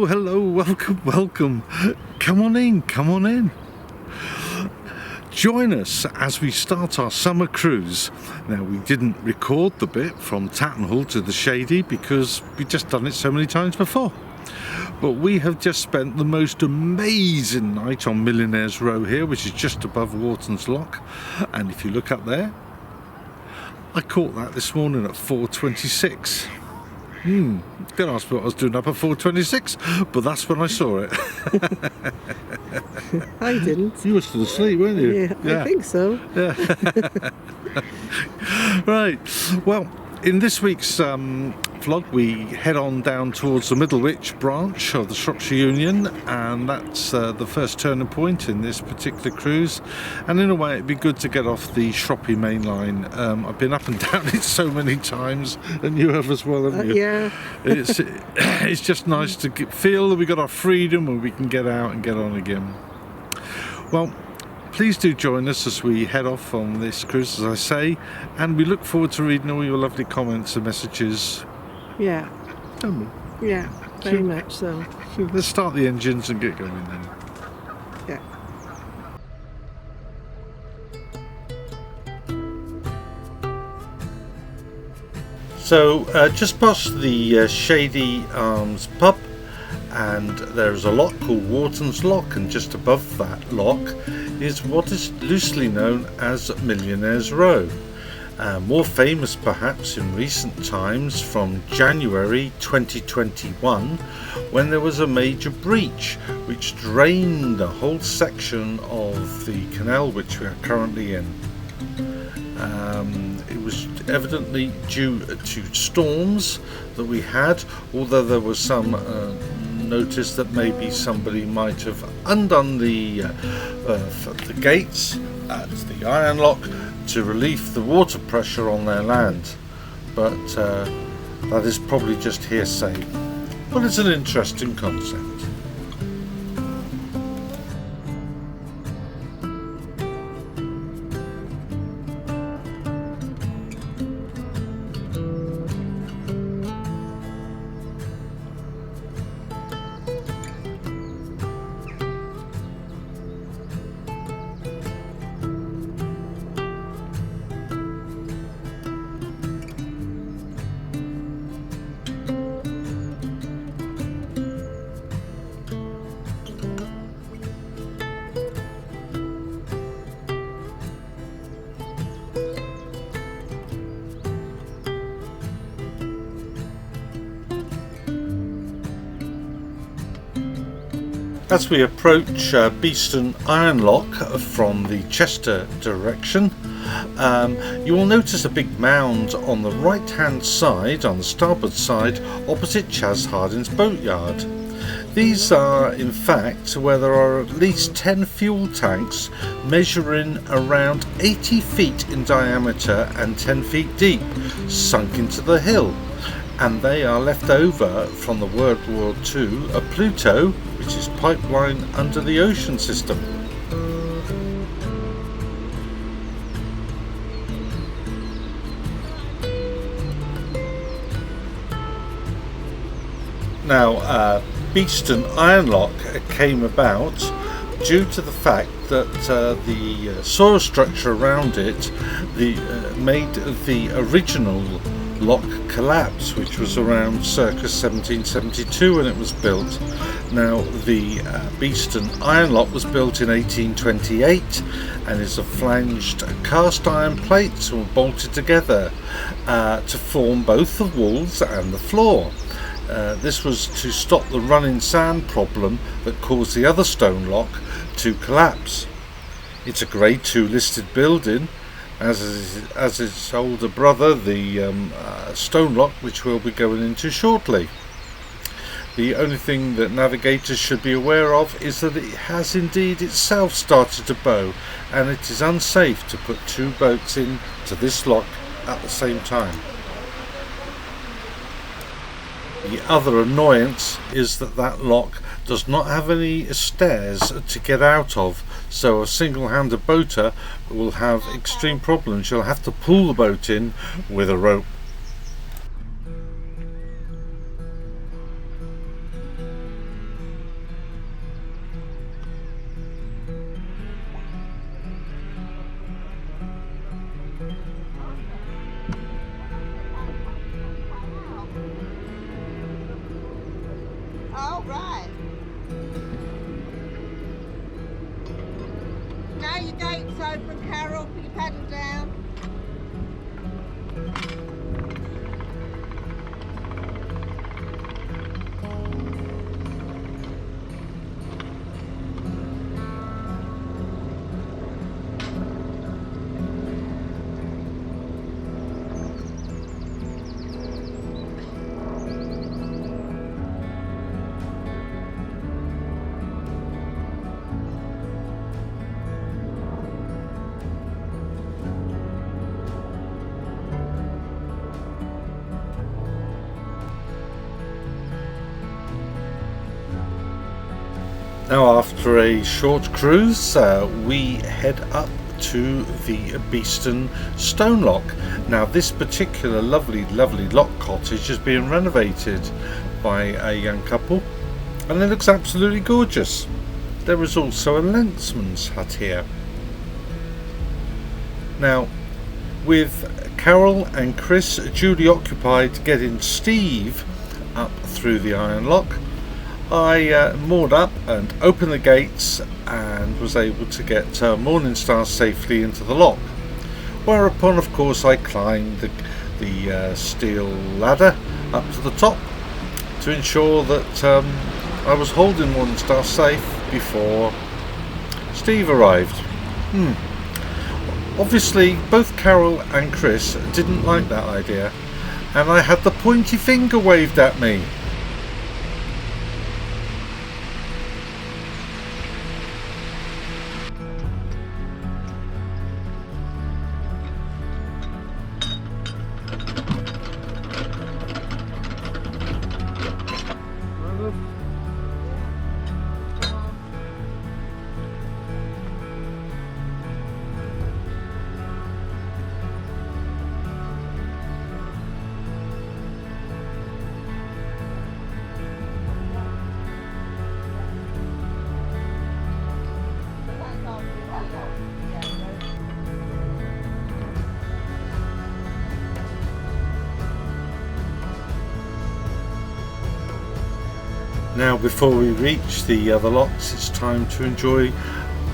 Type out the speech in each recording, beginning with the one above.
Hello, welcome. Come on in. Join us as we start our summer cruise. Now, we didn't record the bit from Tattenhall to the Shady because we've just done it so many times before. But we have just spent the most amazing night on Millionaire's Row here, which is just above Thames Lock. And if you look up there, I caught that this morning at 4:26. Don't ask me what I was doing up at 4:26, but that's when I saw it. I didn't. You were still asleep, weren't you? Yeah. I think so. Yeah. Right. Well, in this week's vlog, we head on down towards the Middlewich branch of the Shropshire Union, and that's the first turning point in this particular cruise. And in a way, it'd be good to get off the Shropshire mainline. I've been up and down it so many times, and you have as well, haven't you? Yeah. It's just nice to feel that we got our freedom and we can get out and get on again. Well, please do join us as we head off on this cruise, as I say, and we look forward to reading all your lovely comments and messages. Yeah. Yeah, very much so. So let's start the engines and get going then. Yeah. So just past the Shady Arms pub, and there's a lock called Thames Lock, and just above that lock is what is loosely known as Millionaire's Row. More famous perhaps in recent times from January 2021, when there was a major breach which drained a whole section of the canal which we are currently in. It was evidently due to storms that we had, although there was some notice that maybe somebody might have undone the gates at the iron lock to relieve the water pressure on their land, but that is probably just hearsay. But it's an interesting concept. As we approach Beeston Iron Lock from the Chester direction, you will notice a big mound on the right hand side, on the starboard side, opposite Chas Hardin's boatyard. These are in fact where there are at least 10 fuel tanks measuring around 80 feet in diameter and 10 feet deep, sunk into the hill. And they are left over from the World War II of Pluto, which is pipeline under the ocean system. Now, Beeston Iron Lock came about due to the fact that the soil structure around it made the original lock collapse, which was around circa 1772 when it was built. Now, the Beeston Iron Lock was built in 1828 and is of flanged cast iron plates and were bolted together to form both the walls and the floor. This was to stop the running sand problem that caused the other stone lock to collapse. It's a Grade 2 listed building, as its older brother, the stone lock, which we'll be going into shortly. The only thing that navigators should be aware of is that it has indeed itself started to bow, and it is unsafe to put two boats into this lock at the same time. The other annoyance is that that lock does not have any stairs to get out of, so a single-handed boater will have extreme problems. You'll have to pull the boat in with a rope. open, Carol. Put your paddle down. Now, after a short cruise, we head up to the Beeston Stone Lock. Now, this particular lovely lock cottage is being renovated by a young couple, and it looks absolutely gorgeous. There is also a landsman's hut here. Now, with Carol and Chris duly occupied getting Steve up through the iron lock, I moored up and opened the gates and was able to get Morningstar safely into the lock. Whereupon, of course, I climbed the steel ladder up to the top to ensure that I was holding Morningstar safe before Steve arrived. Obviously, both Carol and Chris didn't like that idea, and I had the pointy finger waved at me. Now, before we reach the other locks, it's time to enjoy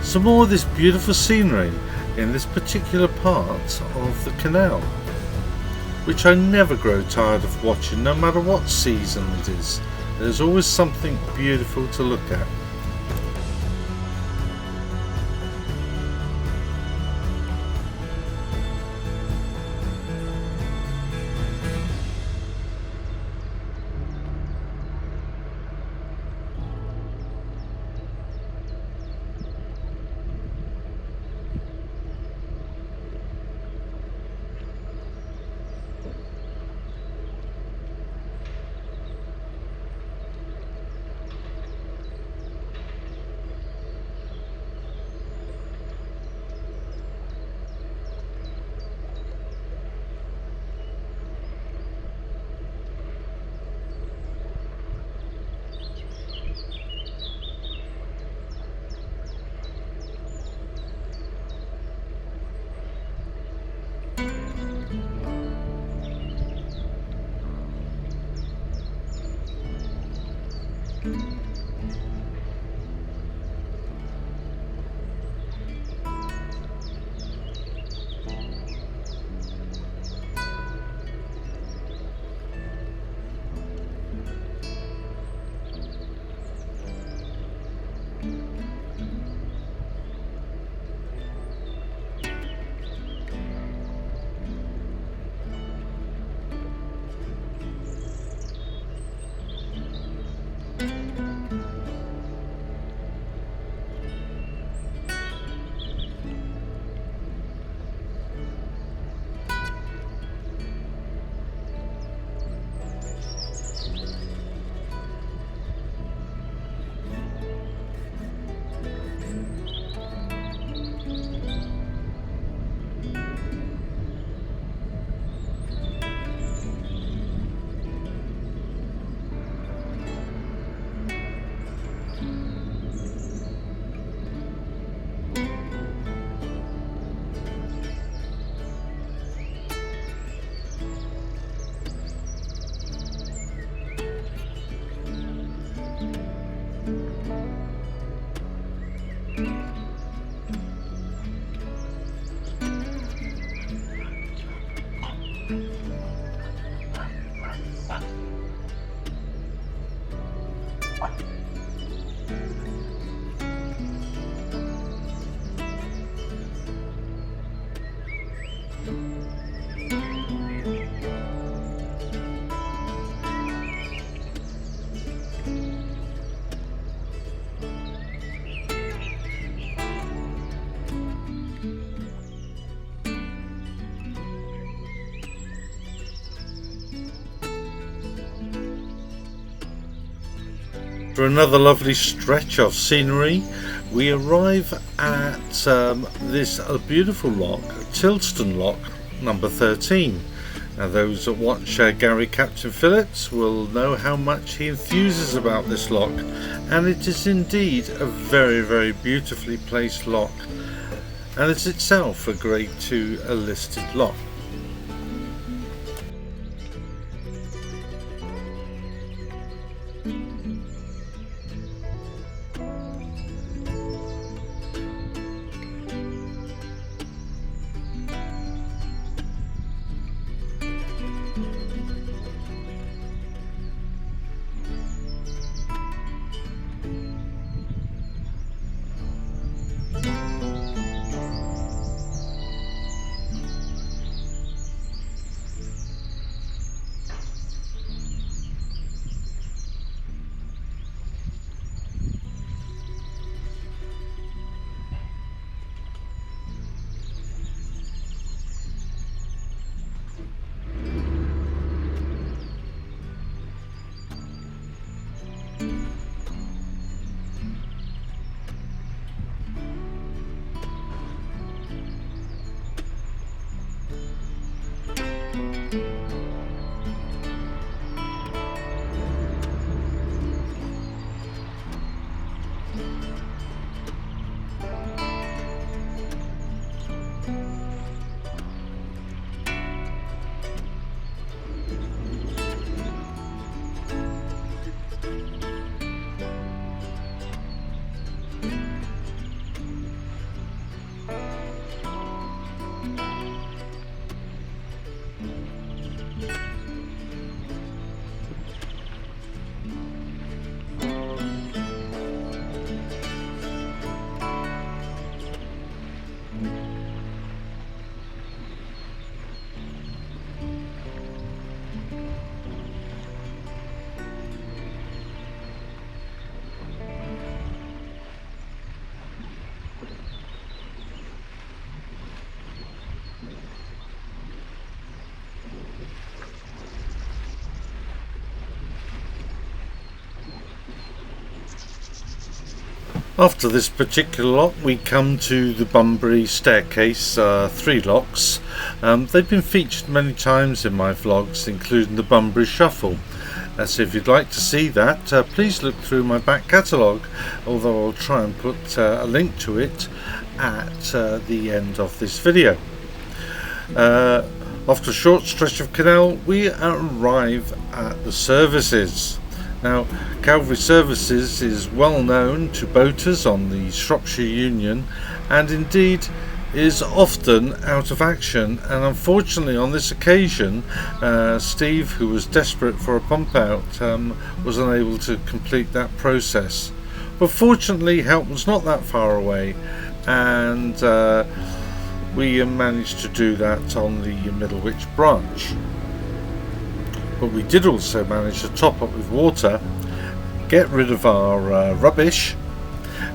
some more of this beautiful scenery in this particular part of the canal, which I never grow tired of watching, no matter what season it is. There's always something beautiful to look at. For another lovely stretch of scenery, we arrive at this beautiful lock, Tiltston Lock, number 13. Now those that watch Gary Captain Phillips will know how much he enthuses about this lock, and it is indeed a very, very beautifully placed lock, and it's itself a Grade 2 listed lock. After this particular lock, we come to the Bunbury staircase, 3 locks. They've been featured many times in my vlogs, including the Bunbury Shuffle. So if you'd like to see that, please look through my back catalogue, although I'll try and put a link to it at the end of this video. After a short stretch of canal, we arrive at the services. Now, Calvary Services is well known to boaters on the Shropshire Union, and indeed is often out of action, and unfortunately on this occasion Steve, who was desperate for a pump out, was unable to complete that process. But fortunately help was not that far away, and we managed to do that on the Middlewich branch. But we did also manage to top up with water, get rid of our rubbish,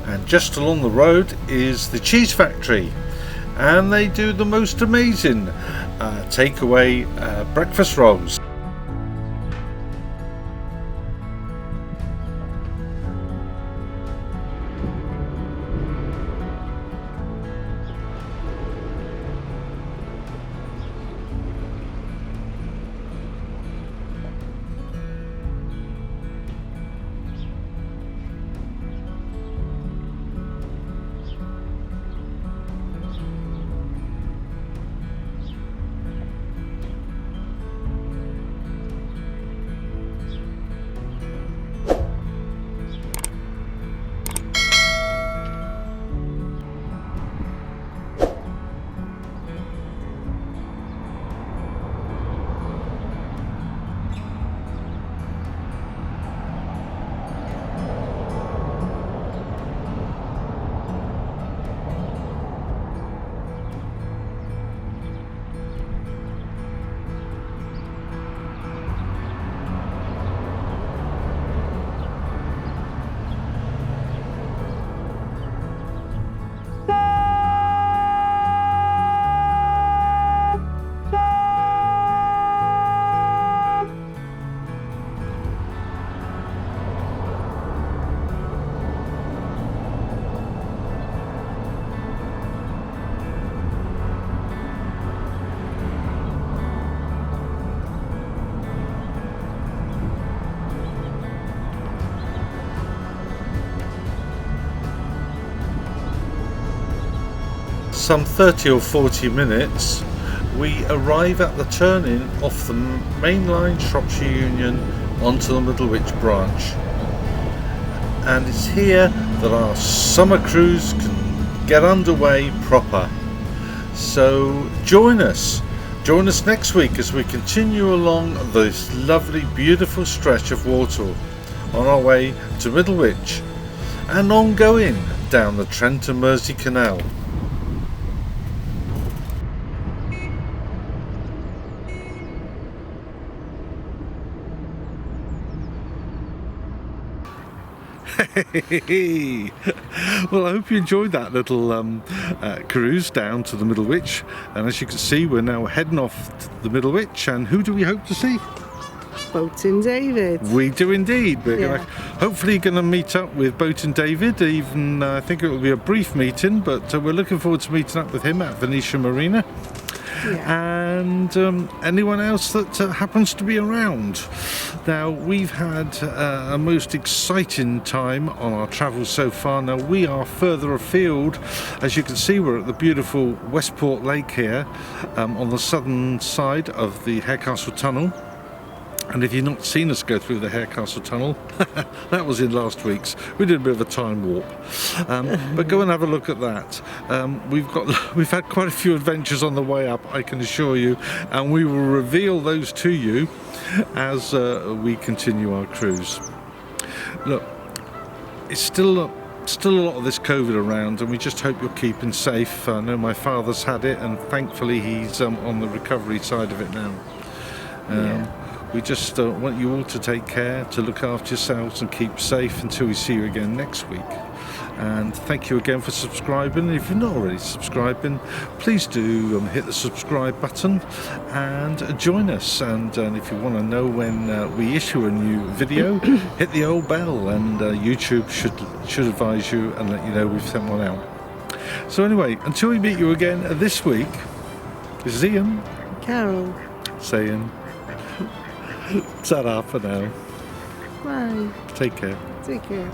and just along the road is the cheese factory, and they do the most amazing takeaway breakfast rolls. some 30 or 40 minutes, we arrive at the turning off the mainline Shropshire Union onto the Middlewich branch. And it's here that our summer cruise can get underway proper. So join us next week as we continue along this lovely, beautiful stretch of water on our way to Middlewich and ongoing down the Trent and Mersey Canal. Hey. Well, I hope you enjoyed that little cruise down to the Middlewich, and as you can see, we're now heading off to the Middlewich. And who do we hope to see? Boating David. We do indeed. We're Yeah. hopefully going to meet up with Boating David. Even I think it will be a brief meeting, but we're looking forward to meeting up with him at Venetia Marina. Yeah. And anyone else that happens to be around. Now, we've had a most exciting time on our travels so far. Now, we are further afield. As you can see, we're at the beautiful Westport Lake here, on the southern side of the Harecastle Tunnel. And if you've not seen us go through the Harecastle Tunnel, that was in last week's. We did a bit of a time warp, but go and have a look at that. We've had quite a few adventures on the way up, I can assure you, and we will reveal those to you as we continue our cruise. Look, it's still a lot of this COVID around, and we just hope you're keeping safe. I know my father's had it, and thankfully he's on the recovery side of it now. We just want you all to take care, to look after yourselves and keep safe until we see you again next week. And thank you again for subscribing. If you're not already subscribing, please do hit the subscribe button and join us. And if you want to know when we issue a new video, hit the old bell, and YouTube should advise you and let you know we've sent one out. So anyway, until we meet you again this week, this is Ian. Carol. Saying ta-ra for now. Bye. Take care. Take care.